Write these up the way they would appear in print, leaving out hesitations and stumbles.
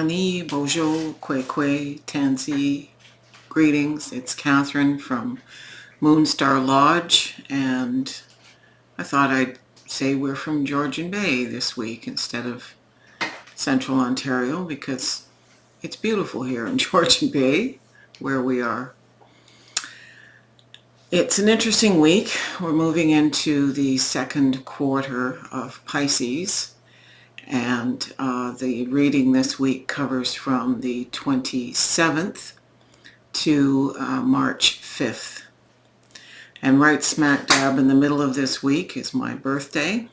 Ani, Bonjour, Kwe, Tansy, greetings. It's Catherine from Moonstarlodge, and I thought I'd say we're from Georgian Bay this week instead of Central Ontario because it's beautiful here in Georgian Bay where we are. It's an interesting week. We're moving into the second quarter of Pisces. And the reading this week covers from the 27th to March 5th. And right smack dab in the middle of this week is my birthday,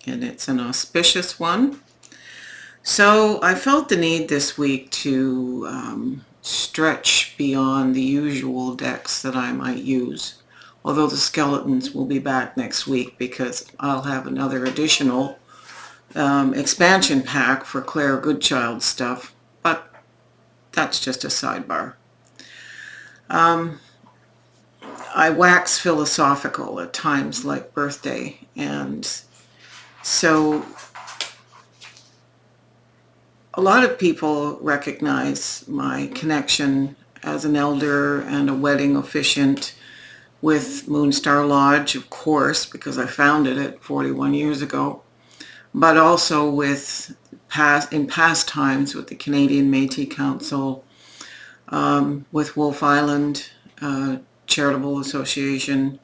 and it's an auspicious one. So I felt the need this week to stretch beyond the usual decks that I might use, although the skeletons will be back next week because I'll have another additional expansion pack for Claire Goodchild stuff, but that's just a sidebar. I wax philosophical at times like birthday, and so a lot of people recognize my connection as an elder and a wedding officiant with Moonstarlodge, of course, because I founded it 41 years ago. But also with in past times with the Canadian Métis Council, with Wolf Island Charitable Association,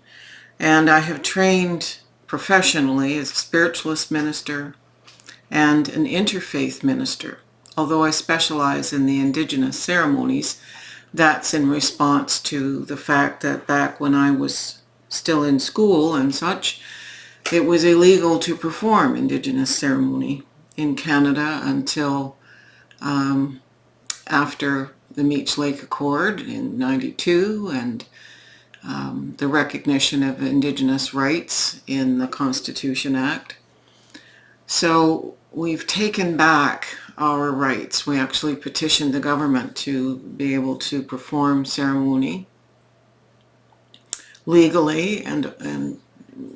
and I have trained professionally as a spiritualist minister and an interfaith minister. Although I specialize in the Indigenous ceremonies, that's in response to the fact that back when I was still in school and such, it was illegal to perform Indigenous ceremony in Canada until after the Meech Lake Accord in '92 and the recognition of Indigenous rights in the Constitution Act. So we've taken back our rights. We actually petitioned the government to be able to perform ceremony legally and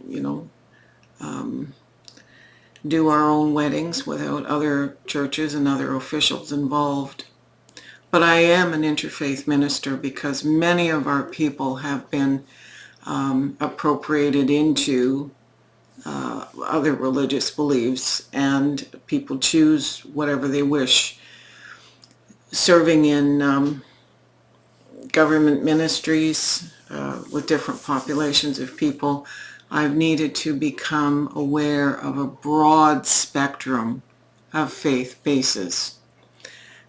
you know, do our own weddings without other churches and other officials involved. But I am an interfaith minister because many of our people have been appropriated into other religious beliefs, and people choose whatever they wish. Serving in government ministries with different populations of people, I've needed to become aware of a broad spectrum of faith bases.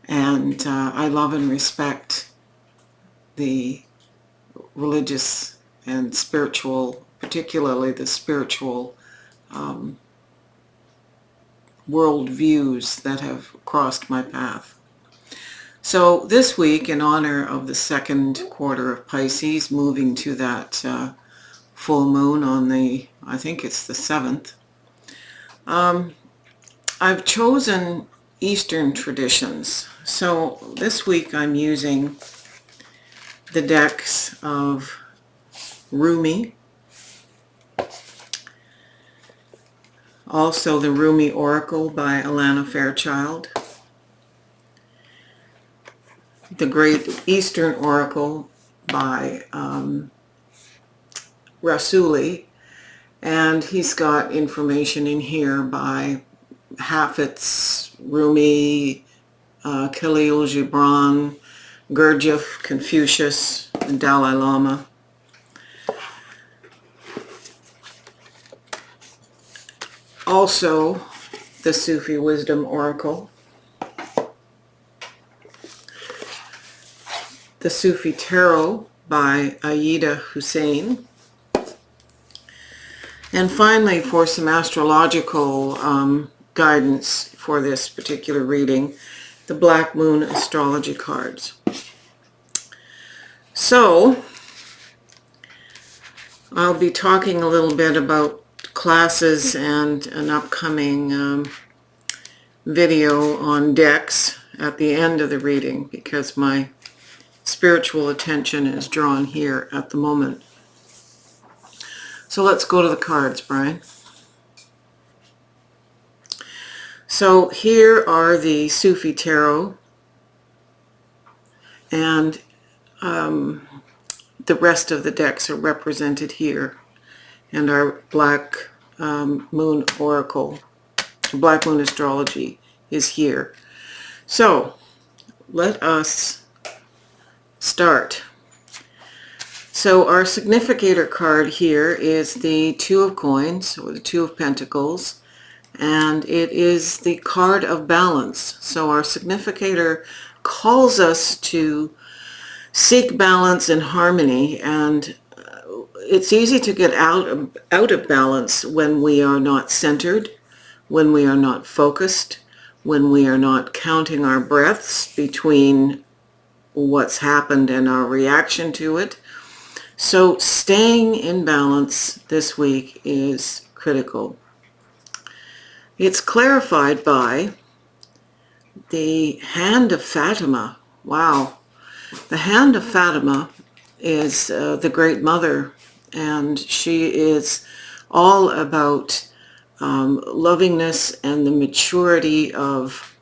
And I love and respect the religious and spiritual, particularly the spiritual world views that have crossed my path. So this week, in honor of the second quarter of Pisces, moving to that full moon on the, I think it's the 7th, I've chosen Eastern traditions. So this week I'm using the decks of Rumi, also the Rumi Oracle by Alana Fairchild, the Great Eastern Oracle by Rasuli, and he's got information in here by Hafez, Rumi, Khalil Gibran, Gurdjieff, Confucius, and Dalai Lama. Also, the Sufi Wisdom Oracle, the Sufi Tarot by Aida Hussein, and finally, for some astrological guidance for this particular reading, the Black Moon astrology cards. So, I'll be talking a little bit about classes and an upcoming video on decks at the end of the reading because my spiritual attention is drawn here at the moment. So let's go to the cards, Brian. So here are the Sufi Tarot and the rest of the decks are represented here. And our Black Moon Oracle, Black Moon Astrology is here. So let us start. So our significator card here is the Two of Coins, or the Two of Pentacles, and it is the card of balance. So our significator calls us to seek balance and harmony, and it's easy to get out of balance when we are not centered, when we are not focused, when we are not counting our breaths between what's happened and our reaction to it. So staying in balance this week is critical. It's clarified by the Hand of Fatima. Wow. The Hand of Fatima is the Great Mother, and she is all about lovingness and the maturity of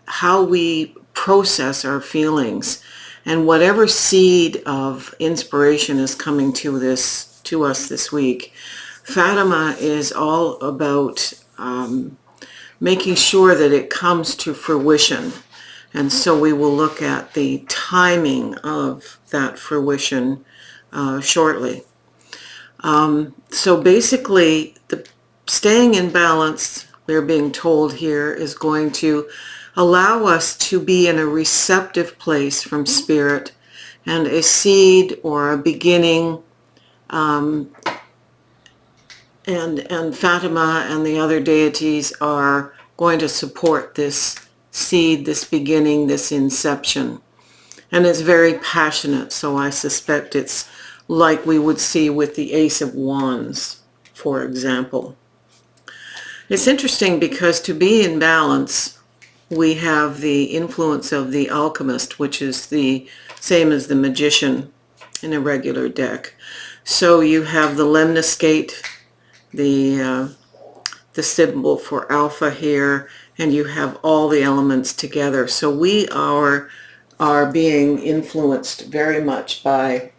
how we process our feelings. And whatever seed of inspiration is coming to us this week, Fatima is all about making sure that it comes to fruition. And so we will look at the timing of that fruition shortly. So basically, the staying in balance, we're being told here, is going to allow us to be in a receptive place from Spirit, and a seed or a beginning, and Fatima and the other deities are going to support this seed, this beginning, this inception. And it's very passionate, so I suspect it's like we would see with the Ace of Wands, for example. It's interesting because to be in balance, we have the influence of the Alchemist, which is the same as the Magician in a regular deck. So you have the lemniscate, the symbol for Alpha here, and you have all the elements together. So we are being influenced very much by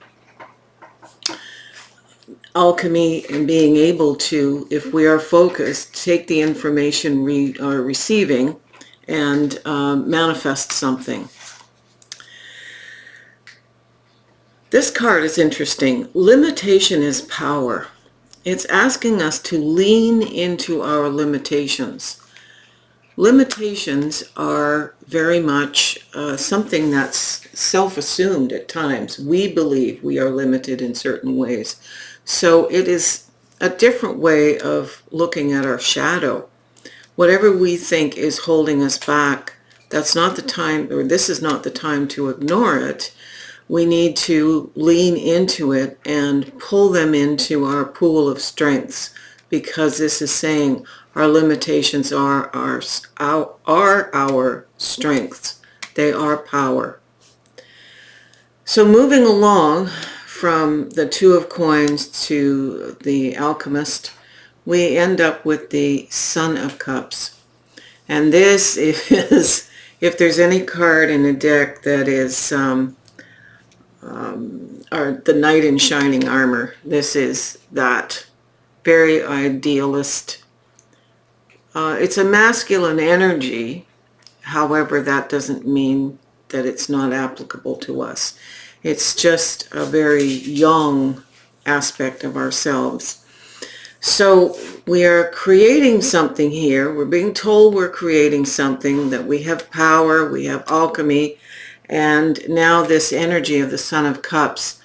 alchemy and being able to, if we are focused, take the information we are receiving and manifest something. This card is interesting. Limitation is power. It's asking us to lean into our limitations. Limitations are very much something that's self-assumed at times. We believe we are limited in certain ways. So it is a different way of looking at our shadow. Whatever we think is holding us back, that's not the time, or this is not the time to ignore it. We need to lean into it and pull them into our pool of strengths, because this is saying our limitations are our strengths. They are power. So moving along from the Two of Coins to the Alchemist, we end up with the Son of Cups. And this is, if there's any card in a deck that is the Knight in Shining Armor, this is that. Very idealist. It's a masculine energy. However, that doesn't mean that it's not applicable to us. It's just a very young aspect of ourselves. So we are creating something here. We're being told we're creating something, that we have power, we have alchemy, and now this energy of the Son of Cups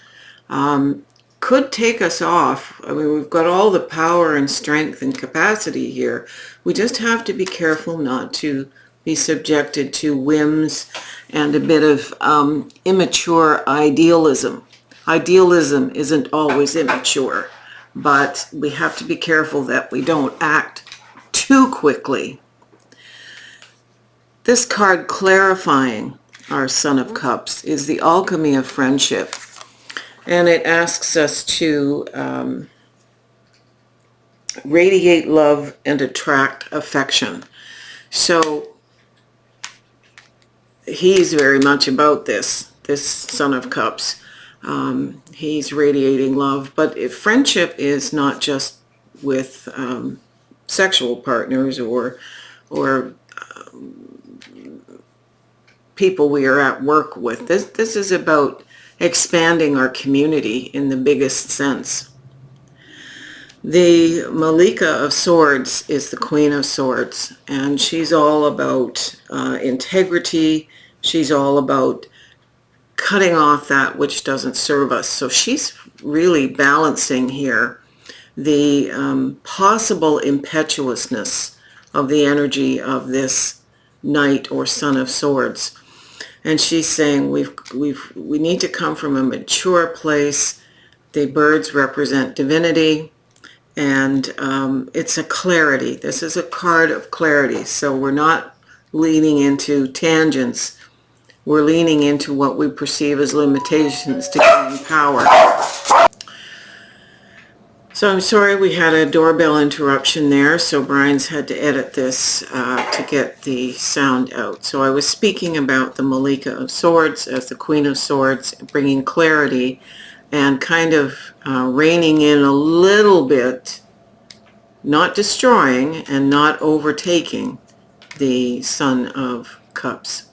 could take us off. I mean, we've got all the power and strength and capacity here. We just have to be careful not to be subjected to whims and a bit of immature idealism. Idealism isn't always immature, but we have to be careful that we don't act too quickly. This card clarifying our Son of Cups is the Alchemy of Friendship. And it asks us to radiate love and attract affection. So he's very much about this. this Son of Cups. He's radiating love, but if friendship is not just with sexual partners or people we are at work with. This is about expanding our community in the biggest sense. The Malika of Swords is the Queen of Swords, and she's all about integrity. She's all about cutting off that which doesn't serve us. So she's really balancing here the possible impetuousness of the energy of this Knight or Son of Swords. And she's saying we need to come from a mature place. The birds represent divinity, and it's a clarity. This is a card of clarity. So we're not leaning into tangents. We're leaning into what we perceive as limitations to gain power. So I'm sorry we had a doorbell interruption there, so Brian's had to edit this to get the sound out. So I was speaking about the Malika of Swords as the Queen of Swords, bringing clarity and kind of reining in a little bit, not destroying and not overtaking the Son of Cups.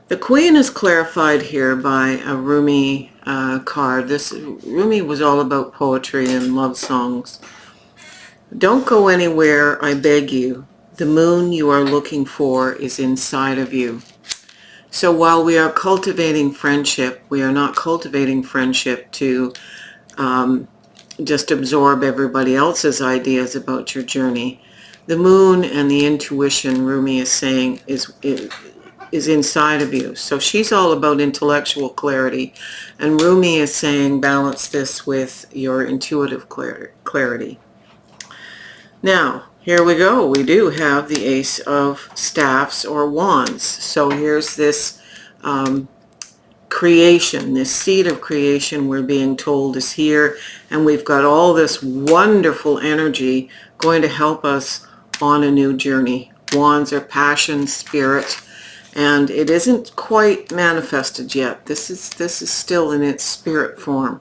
The Queen is clarified here by a Rumi card. This Rumi was all about poetry and love songs. Don't go anywhere, I beg you. The moon you are looking for is inside of you. So while we are cultivating friendship, we are not cultivating friendship to just absorb everybody else's ideas about your journey. The moon and the intuition, Rumi is saying, is inside of you. So she's all about intellectual clarity, and Rumi is saying balance this with your intuitive clarity. Now, here we go. We do have the Ace of Staffs or Wands. So here's this creation, this seed of creation we're being told is here, and we've got all this wonderful energy going to help us on a new journey. Wands are passion, spirit, and it isn't quite manifested yet. This is still in its spirit form.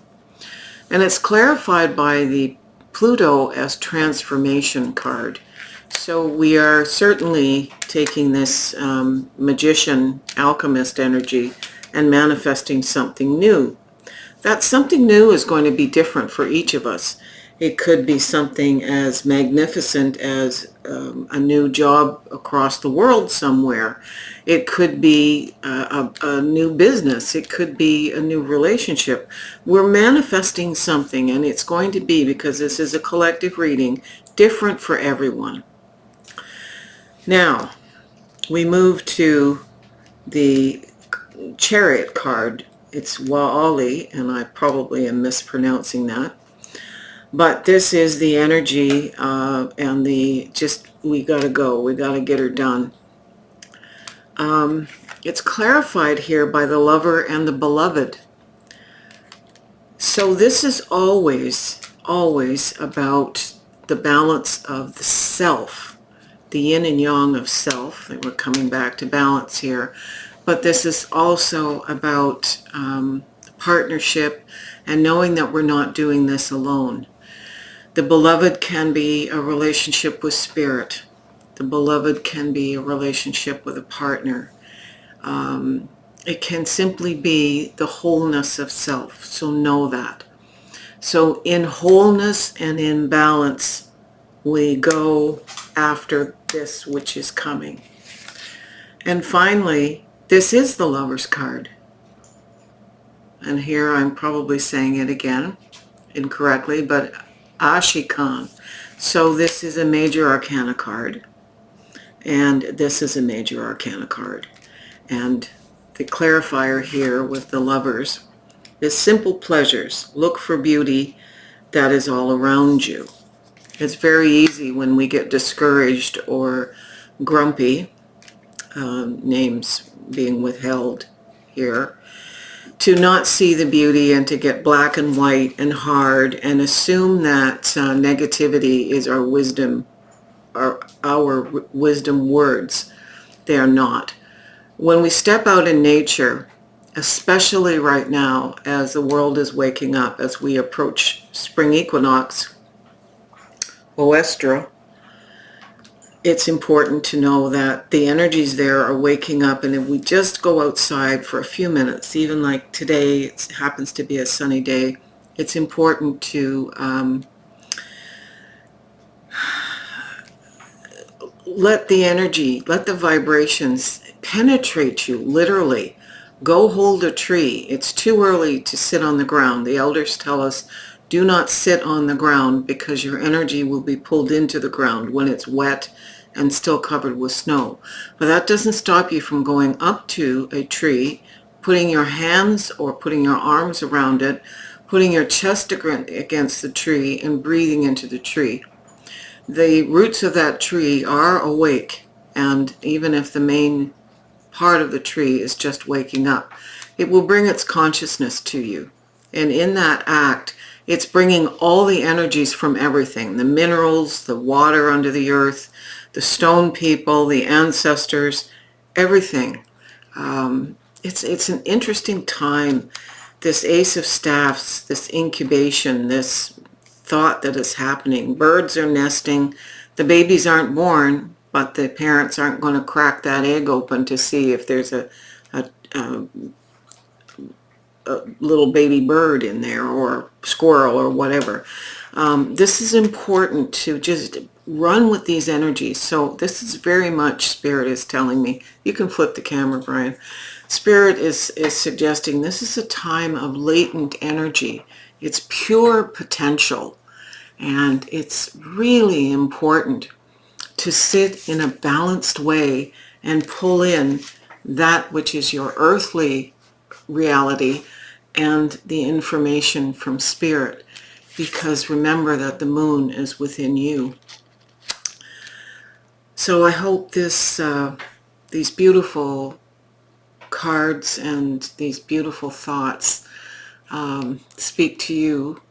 And it's clarified by the Pluto as transformation card. So we are certainly taking this magician, alchemist energy and manifesting something new. That something new is going to be different for each of us. It could be something as magnificent as a new job across the world somewhere. It could be a new business. It could be a new relationship. We're manifesting something, and it's going to be, because this is a collective reading, different for everyone. Now, we move to the Chariot card. It's Wa'ali, and I probably am mispronouncing that. But this is the energy and the we got to go. We got to get her done. It's clarified here by the Lover and the Beloved. So this is always about the balance of the self, the yin and yang of self. We're coming back to balance here. But this is also about partnership and knowing that we're not doing this alone. The beloved can be a relationship with spirit. The beloved can be a relationship with a partner. It can simply be the wholeness of self. So know that. So in wholeness and in balance, we go after this which is coming. And finally, this is the Lover's card. And here I'm probably saying it again incorrectly, but Ashikan. So this is a major arcana card, and this is a major arcana card. And the clarifier here with the Lovers is simple pleasures. Look for beauty that is all around you. It's very easy when we get discouraged or grumpy, names being withheld here, to not see the beauty and to get black and white and hard and assume that negativity is our wisdom, our wisdom words. They are not. When we step out in nature especially right now as the world is waking up, as we approach spring equinox, Oestra. It's important to know that the energies there are waking up, and if we just go outside for a few minutes, even like today, it happens to be a sunny day, it's important to let the energy, let the vibrations penetrate you, literally. Go hold a tree. It's too early to sit on the ground. The elders tell us, do not sit on the ground because your energy will be pulled into the ground when it's wet and still covered with snow. But that doesn't stop you from going up to a tree, putting your hands or putting your arms around it, putting your chest against the tree and breathing into the tree. The roots of that tree are awake, and even if the main part of the tree is just waking up, it will bring its consciousness to you. And in that act, it's bringing all the energies from everything, the minerals, the water under the earth, the stone people, the ancestors, everything. It's an interesting time, this Ace of Staffs, this incubation, this thought that is happening. Birds are nesting. The babies aren't born, but the parents aren't going to crack that egg open to see if there's a little baby bird in there or squirrel or whatever. This is important to just run with these energies. So this is very much Spirit is telling me. You can flip the camera, Brian. Spirit is suggesting this is a time of latent energy. It's pure potential. And it's really important to sit in a balanced way and pull in that which is your earthly reality and the information from Spirit. Because remember that the moon is within you. So I hope these beautiful cards and these beautiful thoughts speak to you,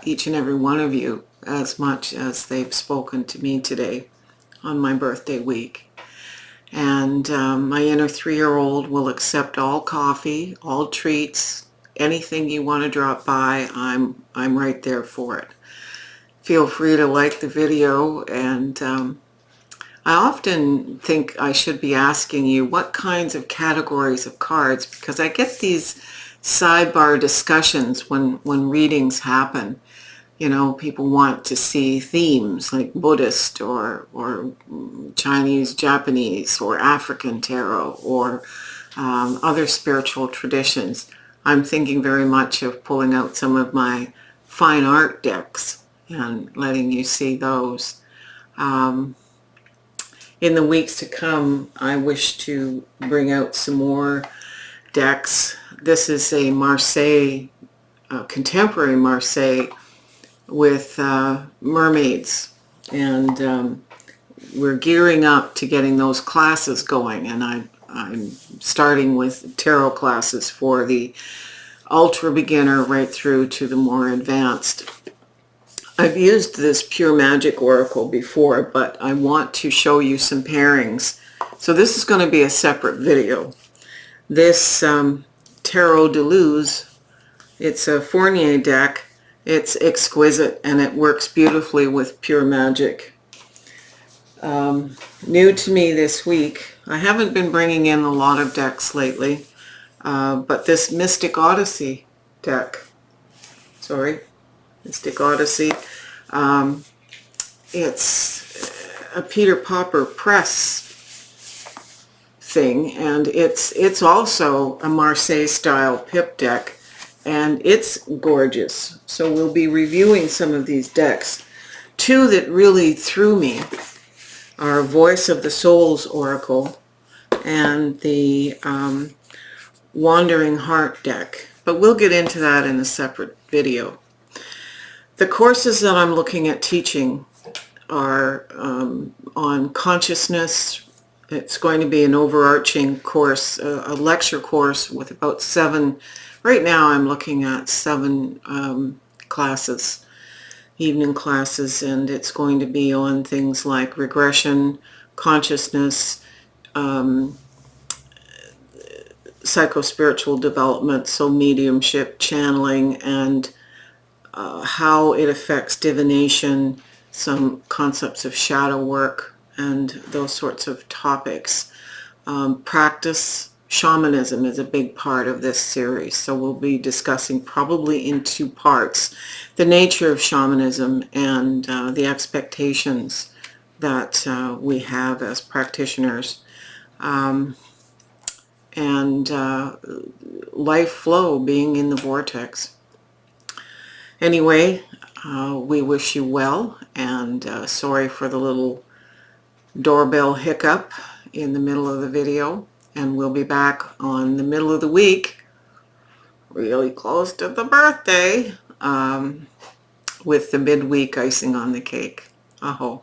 each and every one of you, as much as they've spoken to me today on my birthday week. And my inner 3-year-old will accept all coffee, all treats, anything you want to drop by. I'm right there for it. Feel free to like the video, and I often think I should be asking you what kinds of categories of cards, because I get these sidebar discussions when readings happen. You know, people want to see themes like Buddhist or Chinese, Japanese, or African tarot, or other spiritual traditions. I'm thinking very much of pulling out some of my fine art decks and letting you see those. In the weeks to come, I wish to bring out some more decks. This is a Marseille, contemporary Marseille, with mermaids, and we're gearing up to getting those classes going, and I'm starting with tarot classes for the ultra beginner right through to the more advanced. I've used this Pure Magic Oracle before, but I want to show you some pairings. So this is going to be a separate video. This Tarot de Luz, it's a Fournier deck. It's exquisite, and it works beautifully with Pure Magic. New to me this week, I haven't been bringing in a lot of decks lately, but this Mystic Odyssey deck, Mystic Odyssey, it's a Peter Popper press thing, and it's also a Marseille style pip deck, and it's gorgeous. So we'll be reviewing some of these decks. Two that really threw me are Voice of the Souls Oracle and the Wandering Heart deck, but we'll get into that in a separate video. The courses that I'm looking at teaching are on consciousness. It's going to be an overarching course, a lecture course with about 7. Right now I'm looking at 7 classes, evening classes, and it's going to be on things like regression, consciousness, psychospiritual development, so mediumship, channeling, and how it affects divination, some concepts of shadow work, and those sorts of topics. Practice shamanism is a big part of this series, so we'll be discussing probably in two parts the nature of shamanism and the expectations that we have as practitioners, and life flow, being in the vortex. Anyway, we wish you well, and sorry for the little doorbell hiccup in the middle of the video, and we'll be back on the middle of the week, really close to the birthday, with the midweek icing on the cake. Aho.